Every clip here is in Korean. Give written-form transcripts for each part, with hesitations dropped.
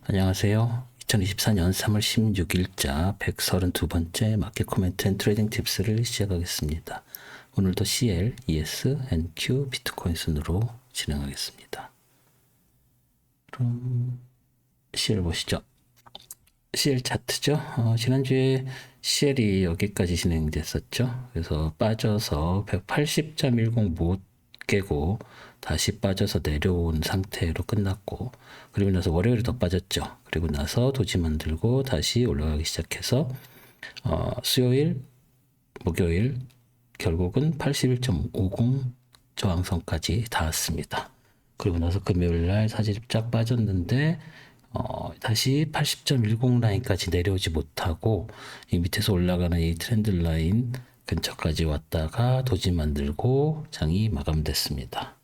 안녕하세요. 2024년 3월 16일자 132번째 마켓 코멘트 앤 트레이딩 팁스를 시작하겠습니다. 오늘도 CL, ES, NQ, 비트코인 순으로 진행하겠습니다. 그럼 CL 보시죠. CL 차트죠. 지난주에 CL이 여기까지 진행됐었죠. 그래서 빠져서 180.10 못 깨고 다시 빠져서 내려온 상태로 끝났고, 그리고 나서 월요일에 더 빠졌죠. 그리고 나서 도지 만들고 다시 올라가기 시작해서 수요일, 목요일 결국은 81.50 저항선까지 닿았습니다. 그리고 나서 금요일 날 사실이 쫙 빠졌는데 다시 80.10 라인까지 내려오지 못하고 이 밑에서 올라가는 이 트렌드 라인 근처까지 왔다가 도지 만들고 장이 마감됐습니다.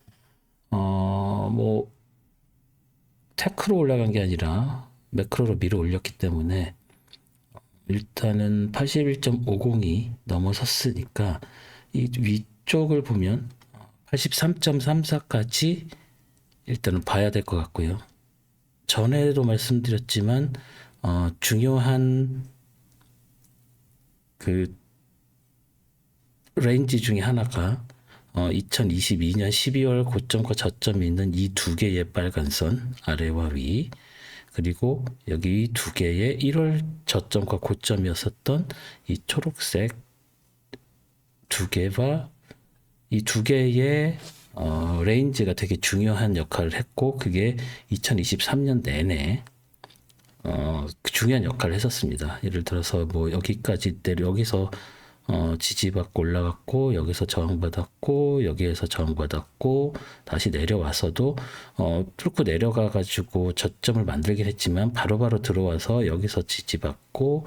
뭐 테크로 올라간 게 아니라 매크로로 밀어 올렸기 때문에 일단은 81.50이 넘어섰으니까 이 위쪽을 보면 83.34까지 일단은 봐야 될 것 같고요. 전에도 말씀드렸지만 중요한 그 레인지 중에 하나가 2022년 12월 고점과 저점이 있는 이 두 개의 빨간 선 아래와 위, 그리고 여기 두 개의 1월 저점과 고점이었었던 이 초록색 두 개와 이 두 개의 레인지가 되게 중요한 역할을 했고, 그게 2023년 내내 중요한 역할을 했었습니다. 예를 들어서 뭐 여기까지 때려 여기서 지지받고 올라갔고, 여기서 저항받았고, 여기에서 저항받았고, 다시 내려와서도 뚫고 내려가 가지고 저점을 만들긴 했지만 바로바로 들어와서 여기서 지지받고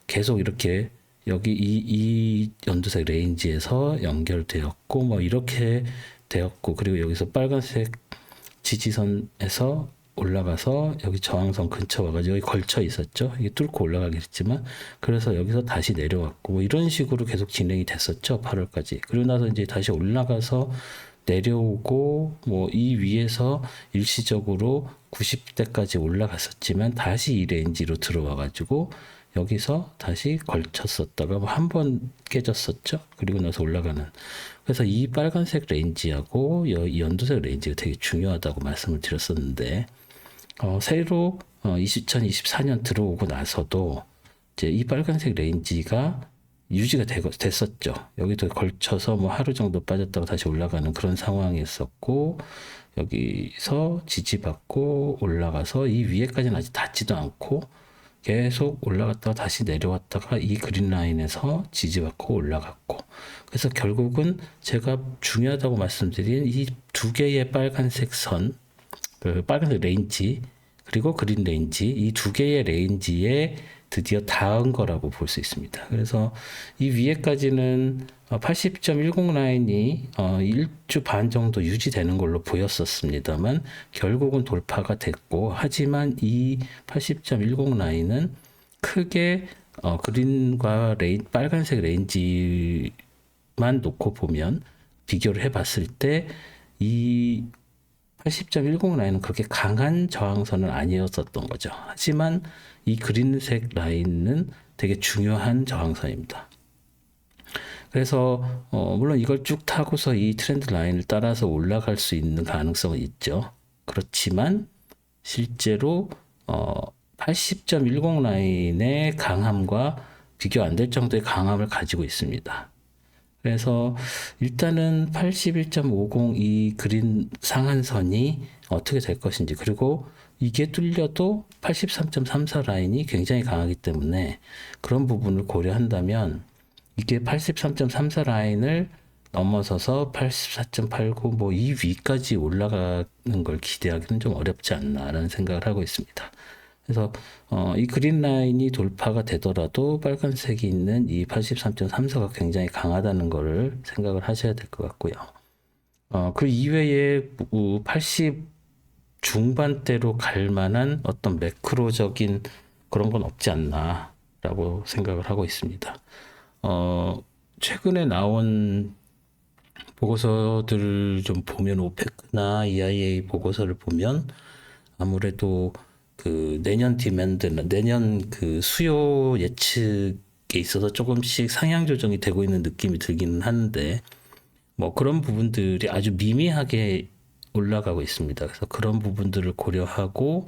계속 이렇게 여기 이 연두색 레인지에서 연결되었고, 뭐 이렇게 되었고, 그리고 여기서 빨간색 지지선에서 올라가서 여기 저항선 근처 와가지고 여기 걸쳐 있었죠. 이게 뚫고 올라가긴 했지만, 그래서 여기서 다시 내려왔고, 뭐 이런 식으로 계속 진행이 됐었죠. 8월까지. 그리고 나서 이제 다시 올라가서 내려오고, 뭐 이 위에서 일시적으로 90대까지 올라갔었지만 다시 이 레인지로 들어와가지고 여기서 다시 걸쳤었다가 뭐 한 번 깨졌었죠. 그리고 나서 올라가는. 그래서 이 빨간색 레인지하고 이 연두색 레인지가 되게 중요하다고 말씀을 드렸었는데, 새로 2024년 들어오고 나서도 이제 이 빨간색 레인지가 유지가 됐었죠. 여기도 걸쳐서 뭐 하루 정도 빠졌다가 다시 올라가는 그런 상황이었었고, 여기서 지지받고 올라가서 이 위에까지는 아직 닿지도 않고 계속 올라갔다가 다시 내려왔다가 이 그린 라인에서 지지받고 올라갔고, 그래서 결국은 제가 중요하다고 말씀드린 이 두 개의 빨간색 선, 그 빨간색 레인지 그리고 그린 레인지, 이 두 개의 레인지에 드디어 닿은 거라고 볼 수 있습니다. 그래서 이 위에까지는 80.10 라인이 1주 반 정도 유지되는 걸로 보였었습니다만 결국은 돌파가 됐고, 하지만 이 80.10 라인은 크게 그린과 빨간색 레인지만 놓고 보면, 비교를 해봤을 때 이 80.10 라인은 그렇게 강한 저항선은 아니었었던 거죠. 하지만 이 그린색 라인은 되게 중요한 저항선입니다. 그래서 물론 이걸 쭉 타고서 이 트렌드 라인을 따라서 올라갈 수 있는 가능성은 있죠. 그렇지만 실제로 80.10 라인의 강함과 비교 안 될 정도의 강함을 가지고 있습니다. 그래서 일단은 81.50 이 그린 상한선이 어떻게 될 것인지, 그리고 이게 뚫려도 83.34 라인이 굉장히 강하기 때문에 그런 부분을 고려한다면 이게 83.34 라인을 넘어서서 84.89 뭐 이 위까지 올라가는 걸 기대하기는 좀 어렵지 않나라는 생각을 하고 있습니다. 그래서 이 그린 라인이 돌파가 되더라도 빨간색이 있는 이 83.34가 굉장히 강하다는 것을 생각을 하셔야 될 것 같고요. 그 이외에 80 중반대로 갈 만한 어떤 매크로적인 그런 건 없지 않나라고 생각을 하고 있습니다. 최근에 나온 보고서들을 좀 보면, 오페크나 EIA 보고서를 보면 아무래도 그 내년 디맨드는 내년 그 수요 예측에 있어서 조금씩 상향 조정이 되고 있는 느낌이 들기는 하는데 뭐 그런 부분들이 아주 미미하게 올라가고 있습니다. 그래서 그런 부분들을 고려하고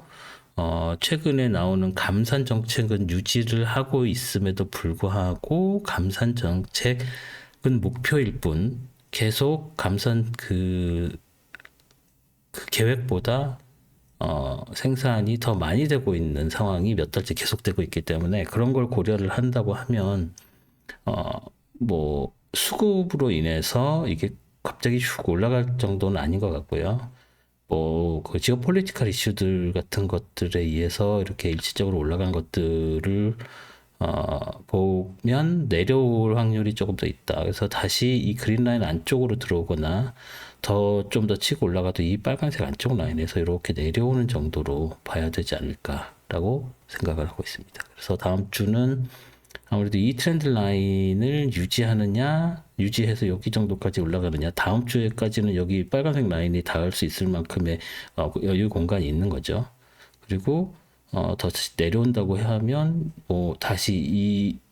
최근에 나오는 감산 정책은 유지를 하고 있음에도 불구하고 감산 정책은 목표일 뿐 계속 감산 그 계획보다 생산이 더 많이 되고 있는 상황이 몇 달째 계속되고 있기 때문에 그런 걸 고려를 한다고 하면 뭐 수급으로 인해서 이게 갑자기 슉 올라갈 정도는 아닌 것 같고요. 뭐 그 지오폴리티컬 이슈들 같은 것들에 의해서 이렇게 일시적으로 올라간 것들을 보면 내려올 확률이 조금 더 있다. 그래서 다시 이 그린라인 안쪽으로 들어오거나 좀 더 치고 올라가도 이 빨간색 안쪽 라인에서 이렇게 내려오는 정도로 봐야 되지 않을까라고 생각을 하고 있습니다. 그래서 다음 주는 아무래도 이 트렌드 라인을 유지해서 여기 정도까지 올라가느냐, 다음 주에까지는 여기 빨간색 라인이 닿을 수 있을 만큼의 여유 공간이 있는 거죠. 그리고 더 내려온다고 하면 뭐 다시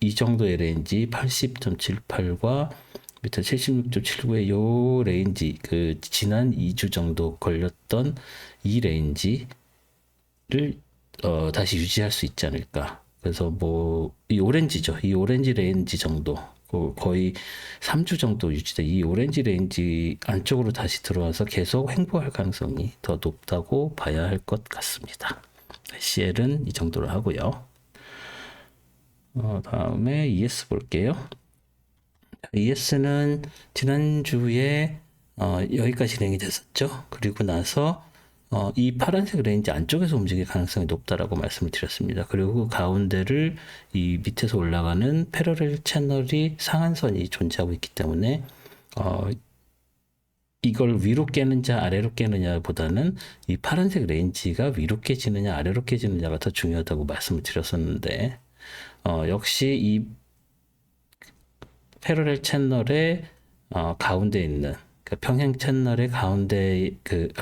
이 정도의 레인지 80.78과 밑에 76.79의 요 레인지 그 지난 2주 정도 걸렸던 이 레인지를 다시 유지할 수 있지 않을까. 그래서 뭐 이 오렌지죠. 이 오렌지 레인지 정도 거의 3주 정도 유지돼 이 오렌지 레인지 안쪽으로 다시 들어와서 계속 횡보할 가능성이 더 높다고 봐야 할 것 같습니다. CL은 이 정도로 하고요. 다음에 ES 볼게요. ES는 지난주에 여기까지 진행이 됐었죠. 그리고 나서 이 파란색 레인지 안쪽에서 움직일 가능성이 높다라고 말씀을 드렸습니다. 그리고 그 가운데를 이 밑에서 올라가는 패러렐 채널이 상한선이 존재하고 있기 때문에 이걸 위로 깨느냐 아래로 깨느냐보다는 이 파란색 레인지가 위로 깨지느냐 아래로 깨지느냐가 더 중요하다고 말씀을 드렸었는데 역시 이 패러렐 채널의 가운데 있는 평행 채널의 가운데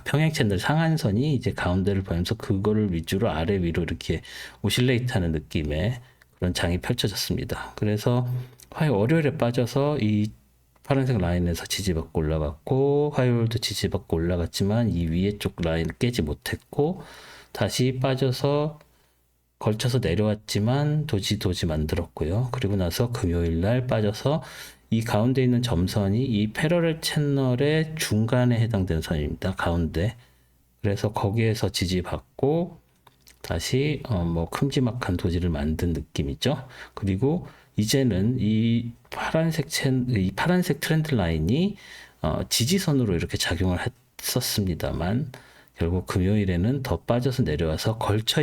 평행 채널 상한선이 이제 가운데를 보면서 그거를 위주로 아래 위로 이렇게 오실레이트하는 느낌의 그런 장이 펼쳐졌습니다. 그래서 월요일에 빠져서 이 파란색 라인에서 지지받고 올라갔고 화요일도 지지받고 올라갔지만 이 위에 쪽 라인을 깨지 못했고 다시 빠져서 걸쳐서 내려왔지만 도지 만들었고요. 그리고 나서 금요일 날 빠져서 이 가운데 있는 점선이 이 패러렐 채널의 중간에 해당되는 선입니다. 가운데. 그래서 거기에서 지지받고 다시 뭐 큼지막한 도지를 만든 느낌이죠. 그리고 이제는 이 파란색 트렌드 라인이 지지선으로 이렇게 작용을 했었습니다만 결국 금요일에는 더 빠져서 내려와서 걸쳐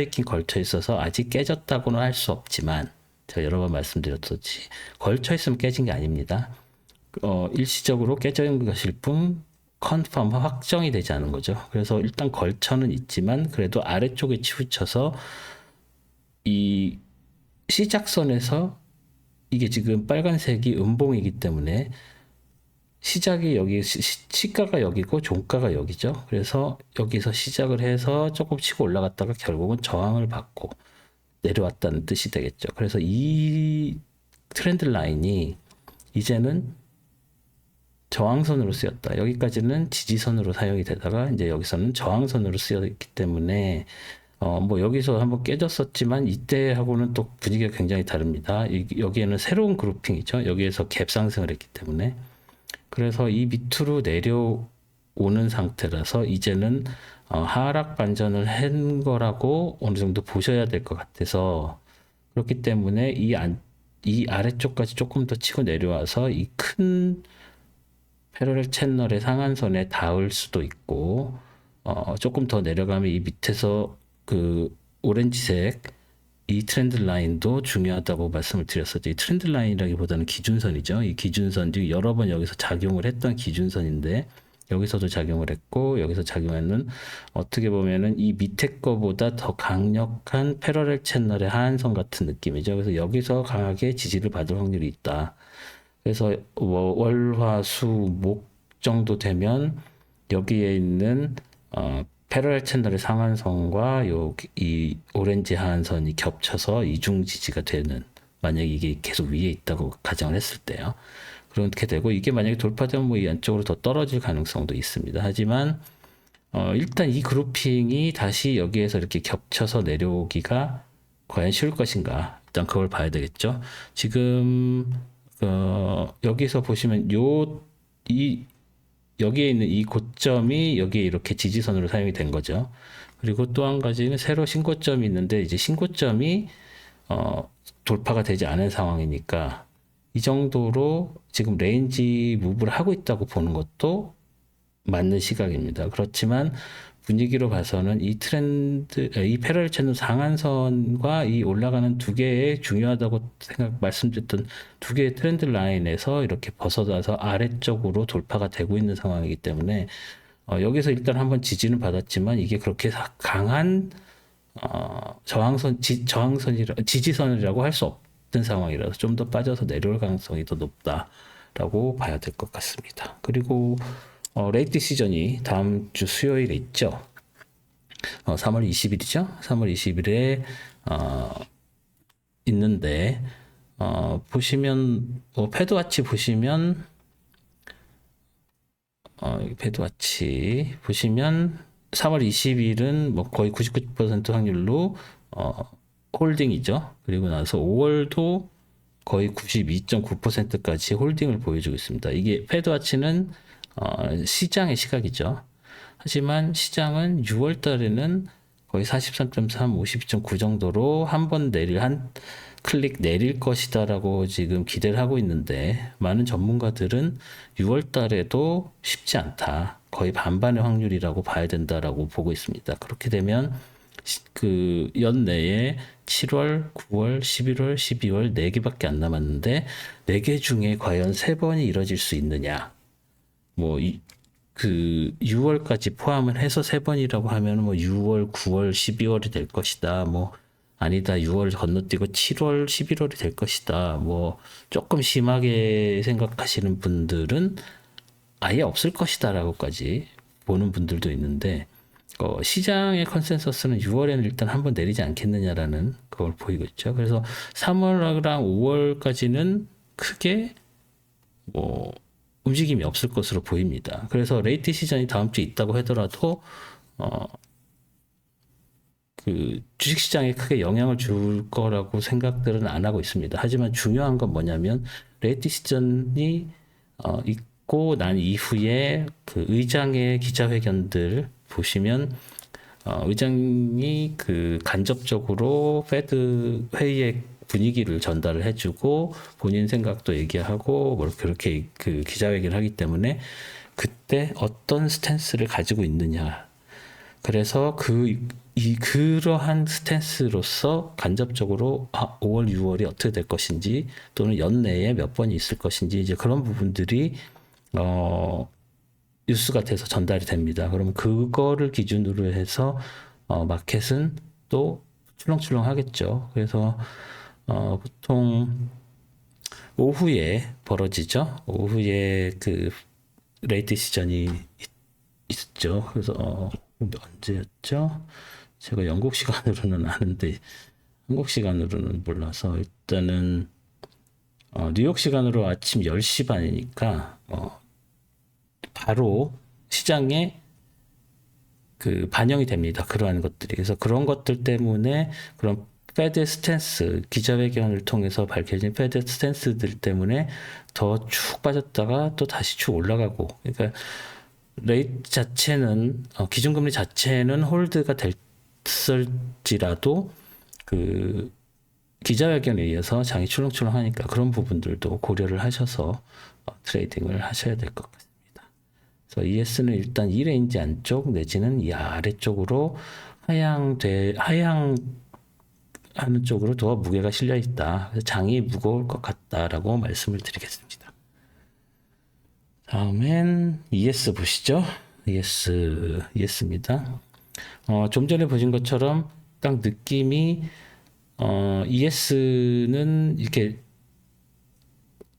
있어서 아직 깨졌다고는 할 수 없지만 제가 여러 번 말씀드렸듯이 걸쳐 있으면 깨진 게 아닙니다. 일시적으로 깨져 있는 것일 뿐 컨펌 확정이 되지 않은 거죠. 그래서 일단 걸쳐는 있지만 그래도 아래쪽에 치우쳐서 이 시작선에서 이게 지금 빨간색이 음봉이기 때문에 시작이 여기 시가가 여기고 종가가 여기죠. 그래서 여기서 시작을 해서 조금 치고 올라갔다가 결국은 저항을 받고 내려왔다는 뜻이 되겠죠. 그래서 이 트렌드 라인이 이제는 저항선으로 쓰였다. 여기까지는 지지선으로 사용이 되다가 이제 여기서는 저항선으로 쓰였기 때문에 뭐 여기서 한번 깨졌었지만 이때하고는 또 분위기가 굉장히 다릅니다. 여기에는 새로운 그룹핑이죠. 여기에서 갭 상승을 했기 때문에 그래서 이 밑으로 내려오는 상태라서 이제는 하락 반전을 한 거라고 어느 정도 보셔야 될 것 같아서 그렇기 때문에 이 아래쪽까지 조금 더 치고 내려와서 이 큰 패러렐 채널의 상한선에 닿을 수도 있고 조금 더 내려가면 이 밑에서 그 오렌지색 이 트렌드 라인도 중요하다고 말씀을 드렸었죠. 이 트렌드 라인이라기보다는 기준선이죠. 이 기준선이 여러 번 여기서 작용을 했던 기준선인데 여기서도 작용을 했고 여기서 작용하는 어떻게 보면은 이 밑에 거보다 더 강력한 패러렐 채널의 하한선 같은 느낌이죠. 그래서 여기서 강하게 지지를 받을 확률이 있다. 그래서 월, 화, 수, 목 정도 되면 여기에 있는 패러렐 채널의 상한선과 이 오렌지 하한선이 겹쳐서 이중 지지가 되는, 만약에 이게 계속 위에 있다고 가정을 했을 때요. 그렇게 되고, 이게 만약에 돌파되면 뭐 이 안쪽으로 더 떨어질 가능성도 있습니다. 하지만 일단 이 그룹핑이 다시 여기에서 이렇게 겹쳐서 내려오기가 과연 쉬울 것인가? 일단 그걸 봐야 되겠죠. 지금 여기서 보시면 여기에 있는 이 고점이 여기에 이렇게 지지선으로 사용이 된 거죠. 그리고 또 한 가지는 새로 신고점이 있는데, 이제 신고점이 돌파가 되지 않은 상황이니까 이 정도로 지금 레인지 무브를 하고 있다고 보는 것도 맞는 시각입니다. 그렇지만 분위기로 봐서는 이 패러렐 채널 상한선과 이 올라가는 두 개의 중요하다고 말씀드렸던 두 개의 트렌드 라인에서 이렇게 벗어나서 아래쪽으로 돌파가 되고 있는 상황이기 때문에 여기서 일단 한번 지지는 받았지만 이게 그렇게 강한 지지선이라고 할 수 없는 상황이라서 좀 더 빠져서 내려올 가능성이 더 높다라고 봐야 될 것 같습니다. 그리고 레이트 시전이 다음 주 수요일에 있죠. 3월 20일이죠. 3월 20일에 있는데 보시면 패드와치 보시면 패드와치 보시면 3월 20일은 뭐 거의 99% 확률로 홀딩이죠. 그리고 나서 5월도 거의 92.9%까지 홀딩을 보여주고 있습니다. 이게 패드와치는 시장의 시각이죠. 하지만 시장은 6월 달에는 거의 43.3, 52.9 정도로 한 클릭 내릴 것이다라고 지금 기대를 하고 있는데, 많은 전문가들은 6월 달에도 쉽지 않다. 거의 반반의 확률이라고 봐야 된다라고 보고 있습니다. 그렇게 되면 그 연내에 7월, 9월, 11월, 12월 4개밖에 안 남았는데 4개 중에 과연 3번이 이뤄질 수 있느냐? 뭐 그 6월까지 포함을 해서 3번이라고 하면 뭐 6월, 9월, 12월이 될 것이다. 뭐 아니다. 6월 건너뛰고 7월, 11월이 될 것이다. 뭐 조금 심하게 생각하시는 분들은 아예 없을 것이다라고까지 보는 분들도 있는데, 시장의 컨센서스는 6월에는 일단 한번 내리지 않겠느냐라는 그걸 보이고 있죠. 그래서 3월랑 5월까지는 크게 뭐 움직임이 없을 것으로 보입니다. 그래서 레이트 시전이 다음 주에 있다고 하더라도 그 주식시장에 크게 영향을 줄 거라고 생각들은 안 하고 있습니다. 하지만 중요한 건 뭐냐면 레이트 시전이 있고 난 이후에 그 의장의 기자회견들 보시면 의장이 그 간접적으로 페드 회의의 분위기를 전달을 해주고 본인 생각도 얘기하고 뭐 그렇게 그 기자회견을 하기 때문에 그때 어떤 스탠스를 가지고 있느냐. 그래서 그러한 스탠스로서 간접적으로 5월, 6월이 어떻게 될 것인지 또는 연내에 몇 번이 있을 것인지 이제 그런 부분들이 뉴스가 돼서 전달이 됩니다. 그럼 그거를 기준으로 해서 마켓은 또 출렁출렁 하겠죠. 그래서 보통 오후에 벌어지죠. 오후에 그 레이트 시전이 있죠. 그래서 언제였죠? 제가 영국 시간으로는 아는데 한국 시간으로는 몰라서 일단은 뉴욕 시간으로 아침 10시 반이니까 바로 시장에 그 반영이 됩니다. 그러한 것들이. 그래서 그런 것들 때문에 그런 패드 스탠스, 기자회견을 통해서 밝혀진 패드 스탠스들 때문에 더 쭉 빠졌다가 또 다시 쭉 올라가고. 그러니까 레이트 자체는 기준금리 자체는 홀드가 됐을지라도 그 기자회견에 의해서 장이 출렁출렁하니까 그런 부분들도 고려를 하셔서 트레이딩을 하셔야 될 것 같습니다. 그래서 ES는 일단 이 레인지 안쪽 내지는 이 아래쪽으로 하향하는 쪽으로 더 무게가 실려 있다. 그래서 장이 무거울 것 같다라고 말씀을 드리겠습니다. 다음엔 ES 보시죠. ES입니다. 좀 전에 보신 것처럼 딱 느낌이 ES는 이렇게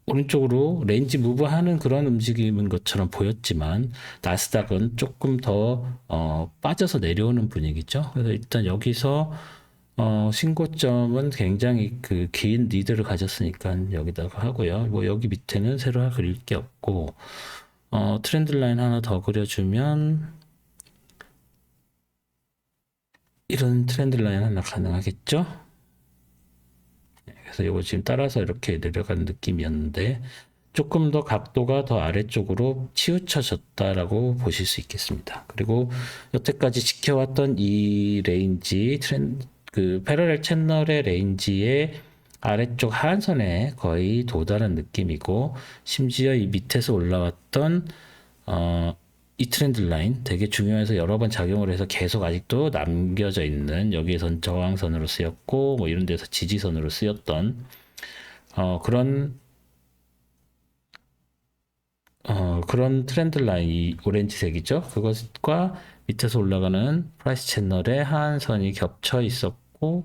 오른쪽으로 레인지 무브하는 그런 움직임인 것처럼 보였지만 나스닥은 조금 더 빠져서 내려오는 분위기죠. 그래서 일단 여기서 신고점은 굉장히 그 긴 리드를 가졌으니까 여기다가 하고요. 뭐 여기 밑에는 새로 그릴 게 없고 트렌드 라인 하나 더 그려주면 이런 트렌드 라인 하나 가능하겠죠? 그래서 이거 지금 따라서 이렇게 내려가는 느낌이었는데 조금 더 각도가 더 아래쪽으로 치우쳐졌다라고 보실 수 있겠습니다. 그리고 여태까지 지켜왔던 이 레인지 그 패러렐 채널의 레인지의 아래쪽 하한선에 거의 도달한 느낌이고 심지어 이 밑에서 올라왔던 이 트렌드 라인 되게 중요해서 여러 번 작용을 해서 계속 아직도 남겨져 있는 여기에선 저항선으로 쓰였고 뭐 이런 데서 지지선으로 쓰였던 그런 트렌드 라인 이 오렌지색이죠. 그것과 밑에서 올라가는 프라이스 채널의 하한선이 겹쳐 있었고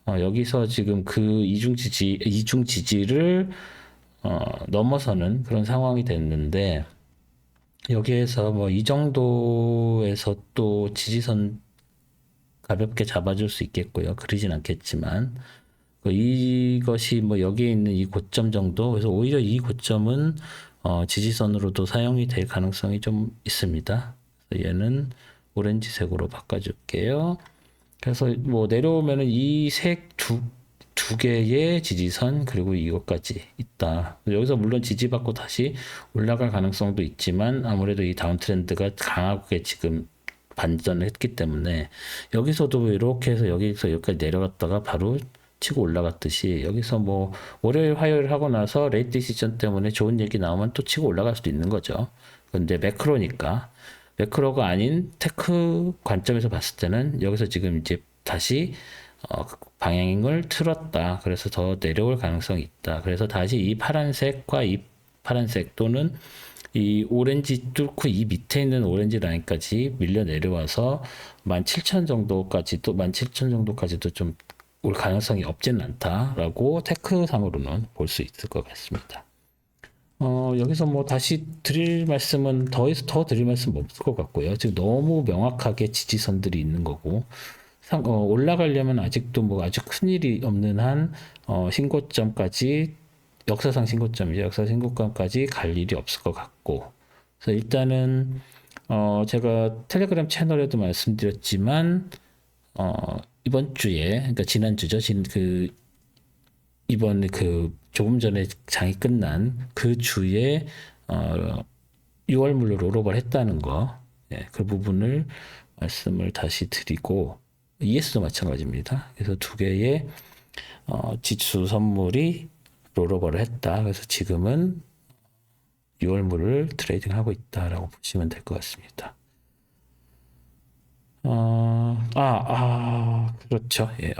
여기서 지금 그 이중 지지를 넘어서는 그런 상황이 됐는데 여기에서 뭐 이 정도에서 또 지지선 가볍게 잡아줄 수 있겠고요. 그러진 않겠지만 이것이 뭐 여기에 있는 이 고점 정도, 그래서 오히려 이 고점은 지지선으로도 사용이 될 가능성이 좀 있습니다. 그래서 얘는 오렌지색으로 바꿔줄게요. 그래서 뭐 내려오면은 이 색 두 개의 지지선 그리고 이것까지 있다. 여기서 물론 지지받고 다시 올라갈 가능성도 있지만 아무래도 이 다운 트렌드가 강하게 지금 반전을 했기 때문에 여기서도 이렇게 해서 여기서 여기까지 내려갔다가 바로 치고 올라갔듯이 여기서 뭐 월요일 화요일 하고 나서 레이트 디시전 때문에 좋은 얘기 나오면 또 치고 올라갈 수도 있는 거죠. 근데 매크로니까 매크로가 아닌 테크 관점에서 봤을 때는 여기서 지금 이제 다시 방향을 틀었다. 그래서 더 내려올 가능성이 있다. 그래서 다시 이 파란색과 이 파란색 또는 이 오렌지 뚫고 이 밑에 있는 오렌지 라인까지 밀려 내려와서 17,000 정도까지도 17,000 정도까지도 좀 올 가능성이 없지는 않다라고 테크상으로는 볼 수 있을 것 같습니다. 여기서 뭐 다시 드릴 말씀은 더 드릴 말씀 없을 것 같고요. 지금 너무 명확하게 지지선들이 있는 거고 올라가려면 아직도 뭐 아주 큰 일이 없는 한 신고점까지 역사상 신고점이죠. 역사 신고점까지 갈 일이 없을 것 같고. 그래서 일단은 제가 텔레그램 채널에도 말씀드렸지만 이번 주에 그러니까 지난주죠. 이번 그 조금 전에 장이 끝난 그 주에 6월물로 롤오버를 했다는 거, 그 부분을 말씀을 다시 드리고 ES도 마찬가지입니다. 그래서 두 개의 지수 선물이 롤오버를 했다. 그래서 지금은 6월물을 트레이딩하고 있다라고 보시면 될 것 같습니다. 그렇죠. 예,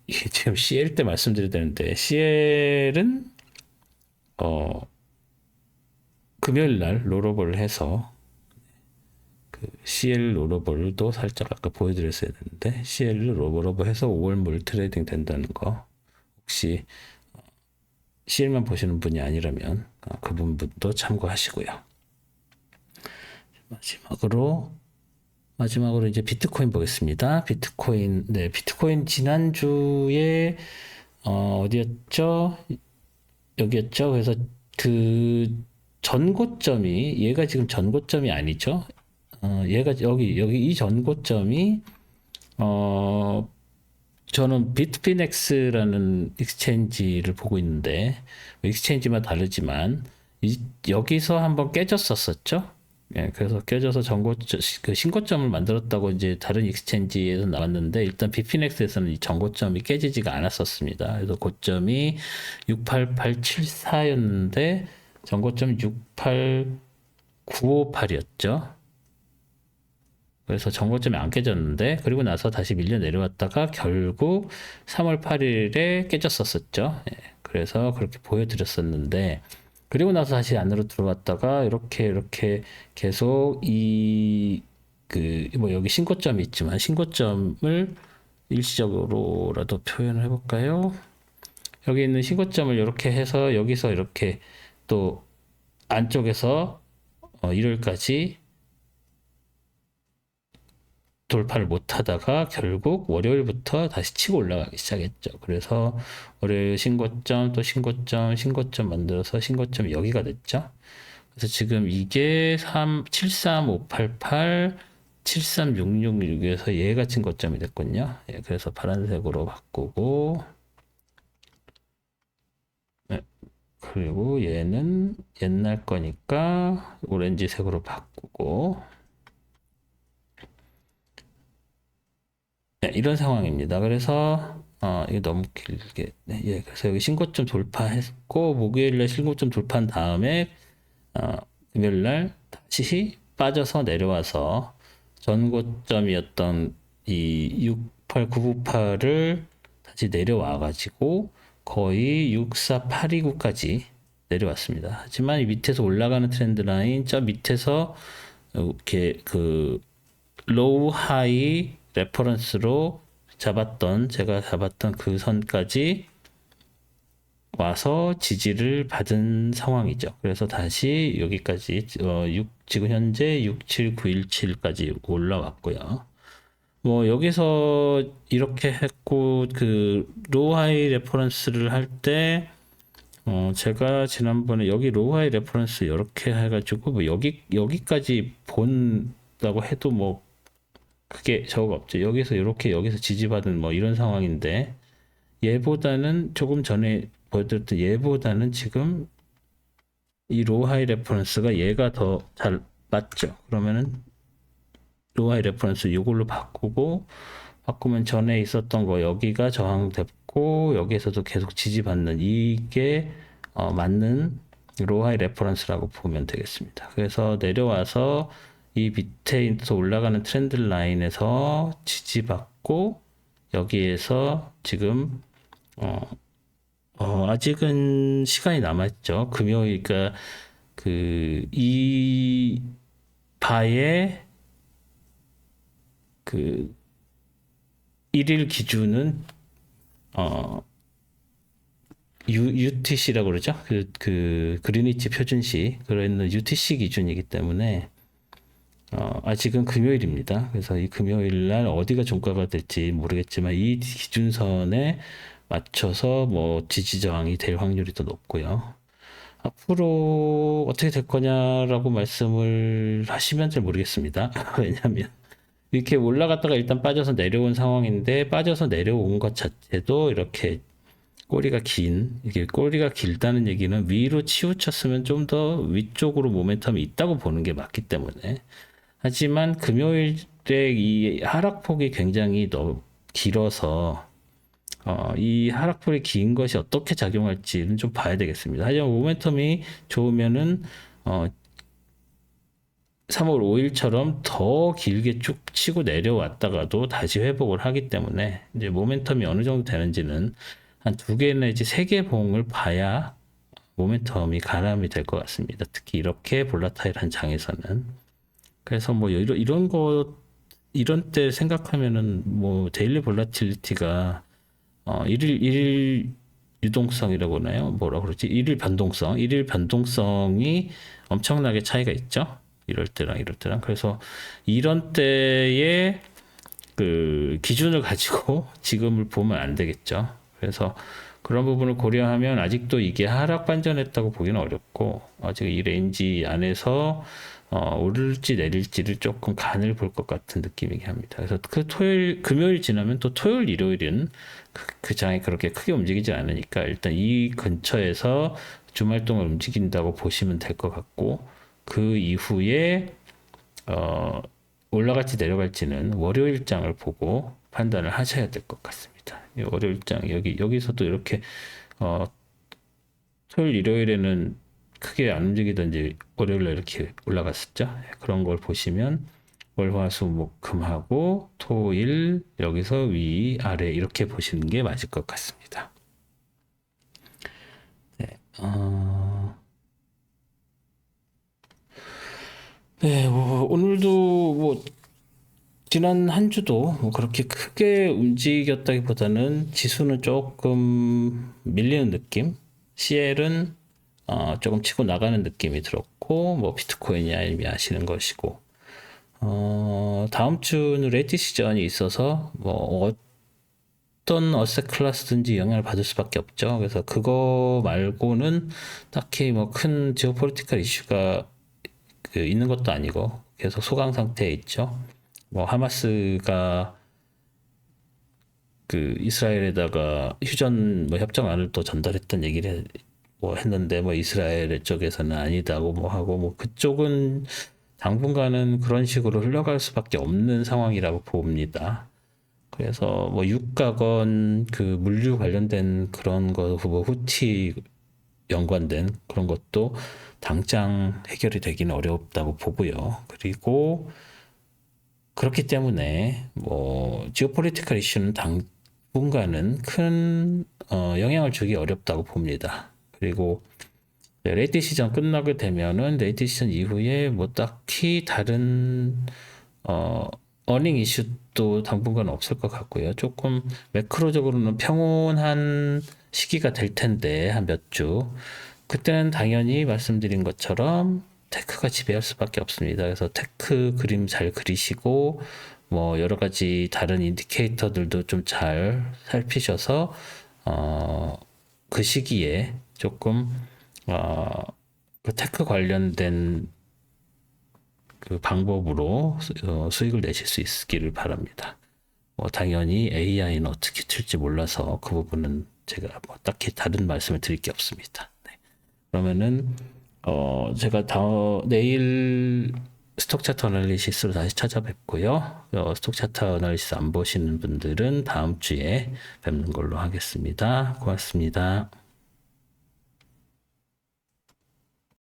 이게 지금 CL 때 말씀드려야 되는데, CL은, 금요일 날 롤오버를 해서, 그 CL 롤오버를도 살짝 아까 보여드렸어야 되는데, CL을 롤오버 해서 5월물 트레이딩 된다는 거, 혹시, CL만 보시는 분이 아니라면, 그 부분도 참고하시고요. 마지막으로 이제 비트코인 보겠습니다. 비트코인 지난주에 어디였죠? 여기였죠. 그래서 그 전고점이 얘가 지금 전고점이 아니죠. 얘가 여기 이 전고점이 저는 비트피넥스라는 익스체인지를 보고 있는데 익스체인지마다 다르지만 여기서 한번 깨졌었죠. 예, 그래서 깨져서 그 신고점을 만들었다고 이제 다른 익스체인지에서 나왔는데 일단 비피넥스에서는 이 전고점이 깨지지가 않았었습니다. 그래서 고점이 68874였는데 전고점이 68958이었죠. 그래서 전고점이 안 깨졌는데 그리고 나서 다시 밀려 내려왔다가 결국 3월 8일에 깨졌었죠. 예, 그래서 그렇게 보여드렸었는데 그리고 나서 다시 안으로 들어왔다가 이렇게 계속 뭐 여기 신고점이 있지만 신고점을 일시적으로라도 표현을 해볼까요? 여기 있는 신고점을 이렇게 해서 여기서 이렇게 또 안쪽에서 일요일까지 돌파를 못 하다가 결국 월요일부터 다시 치고 올라가기 시작했죠. 그래서 월요일 신고점 또 신고점 만들어서 신고점 여기가 됐죠. 그래서 지금 이게 73588 73666에서 얘가 신고점이 됐군요. 예, 그래서 파란색으로 바꾸고, 예, 그리고 얘는 옛날 거니까 오렌지색으로 바꾸고, 네, 이런 상황입니다. 그래서 이거 너무 길게, 네, 예, 그래서 여기 신고점 돌파했고 목요일날 신고점 돌파한 다음에 금요일날 다시 빠져서 내려와서 전고점이었던 이 68998을 다시 내려와가지고 거의 64829까지 내려왔습니다. 하지만 이 밑에서 올라가는 트렌드 라인 저 밑에서 이렇게 그 로우 하이 레퍼런스로 제가 잡았던 그 선까지 와서 지지를 받은 상황이죠. 그래서 다시 여기까지 지금 현재 67917까지 올라왔고요. 뭐 여기서 이렇게 했고 그 로우 하이 레퍼런스를 할 때 제가 지난번에 여기 로우 하이 레퍼런스 이렇게 해가지고 뭐 여기까지 본다고 해도 뭐 그게 저거 없죠. 여기서 지지받은 뭐 이런 상황인데 얘보다는 조금 전에 보여드렸던 얘보다는 지금 이 로하이 레퍼런스가 얘가 더 잘 맞죠. 그러면은 로하이 레퍼런스 이걸로 바꾸면 전에 있었던 거 여기가 저항됐고 여기에서도 계속 지지받는 이게 맞는 로하이 레퍼런스라고 보면 되겠습니다. 그래서 내려와서 이 밑에서 올라가는 트렌드 라인에서 지지받고 여기에서 지금 아직은 시간이 남았죠. 금요일 그러니까 이 바의 그 1일 기준은 UTC라고 그러죠. 그 그리니치 표준시 그런 UTC 기준이기 때문에 아직은 금요일입니다. 그래서 이 금요일 날 어디가 종가가 될지 모르겠지만 이 기준선에 맞춰서 뭐 지지 저항이 될 확률이 더 높고요. 앞으로 어떻게 될 거냐라고 말씀을 하시면 잘 모르겠습니다. 왜냐하면 이렇게 올라갔다가 일단 빠져서 내려온 상황인데 빠져서 내려온 것 자체도 이렇게 이게 꼬리가 길다는 얘기는 위로 치우쳤으면 좀 더 위쪽으로 모멘텀이 있다고 보는 게 맞기 때문에 하지만 금요일에 이 하락폭이 굉장히 길어서 이 하락폭이 긴 것이 어떻게 작용할지는 좀 봐야 되겠습니다. 하지만 모멘텀이 좋으면은 3월 5일처럼 더 길게 쭉 치고 내려왔다가도 다시 회복을 하기 때문에 이제 모멘텀이 어느 정도 되는지는 한 2개 내지 3개 봉을 봐야 모멘텀이 가람이 될 것 같습니다. 특히 이렇게 볼라타일한 장에서는. 그래서 뭐 이런 때 생각하면은 뭐 데일리 볼라틸리티가 일일 유동성이라고 하나요? 뭐라 그러지? 일일 변동성이 엄청나게 차이가 있죠. 이럴 때랑. 그래서 이런 때에 그 기준을 가지고 지금을 보면 안 되겠죠. 그래서 그런 부분을 고려하면 아직도 이게 하락 반전했다고 보기는 어렵고 아직 이 레인지 안에서 오를지 내릴지를 조금 간을 볼 것 같은 느낌이긴 합니다. 그래서 금요일 지나면 또 토요일, 일요일은 그 장이 그렇게 크게 움직이지 않으니까 일단 이 근처에서 주말 동안 움직인다고 보시면 될 것 같고 그 이후에 올라갈지 내려갈지는 월요일 장을 보고 판단을 하셔야 될 것 같습니다. 월요일 장 여기서도 이렇게 토요일, 일요일에는 크게 안 움직이던지 월요일에 이렇게 올라갔었죠. 그런 걸 보시면 월화수목금하고 토일 여기서 위 아래 이렇게 보시는 게 맞을 것 같습니다. 네, 네, 뭐 오늘도 뭐 지난 한 주도 뭐 그렇게 크게 움직였다기보다는 지수는 조금 밀리는 느낌. CL은 조금 치고 나가는 느낌이 들었고, 뭐 비트코인이 의미하시는 것이고, 다음 주는 레디 시전이 있어서 뭐 어떤 어셋 클래스든지 영향을 받을 수밖에 없죠. 그래서 그거 말고는 딱히 뭐 큰 지오폴리티컬 이슈가 있는 것도 아니고 계속 소강 상태에 있죠. 뭐 하마스가 이스라엘에다가 휴전 뭐 협정안을 또 전달했던 얘기를 뭐 했는데 뭐 이스라엘 쪽에서는 아니다고 뭐 하고 뭐 그쪽은 당분간은 그런 식으로 흘러갈 수밖에 없는 상황이라고 봅니다. 그래서 뭐 육가건 물류 관련된 그런 거, 뭐 후티 연관된 그런 것도 당장 해결이 되기는 어렵다고 보고요. 그리고 그렇기 때문에 뭐 지오폴리티컬 이슈는 당분간은 큰 영향을 주기 어렵다고 봅니다. 그리고 레이트 시전 끝나게 되면은 레이트 시전 이후에 뭐 딱히 다른 어닝 이슈도 당분간 없을 것 같고요. 조금 매크로적으로는 평온한 시기가 될 텐데 한 몇 주. 그때는 당연히 말씀드린 것처럼 테크가 지배할 수밖에 없습니다. 그래서 테크 그림 잘 그리시고 뭐 여러 가지 다른 인디케이터들도 좀 잘 살피셔서 그 시기에 조금 그 테크 관련된 그 방법으로 수익을 내실 수 있기를 바랍니다. 뭐 당연히 AI는 어떻게 튈지 몰라서 그 부분은 제가 뭐 딱히 다른 말씀을 드릴 게 없습니다. 네. 그러면은 제가 내일 스톡 차트 어널리시스로 다시 찾아뵙고요. 스톡 차트 어널리시스 안 보시는 분들은 다음 주에 뵙는 걸로 하겠습니다. 고맙습니다.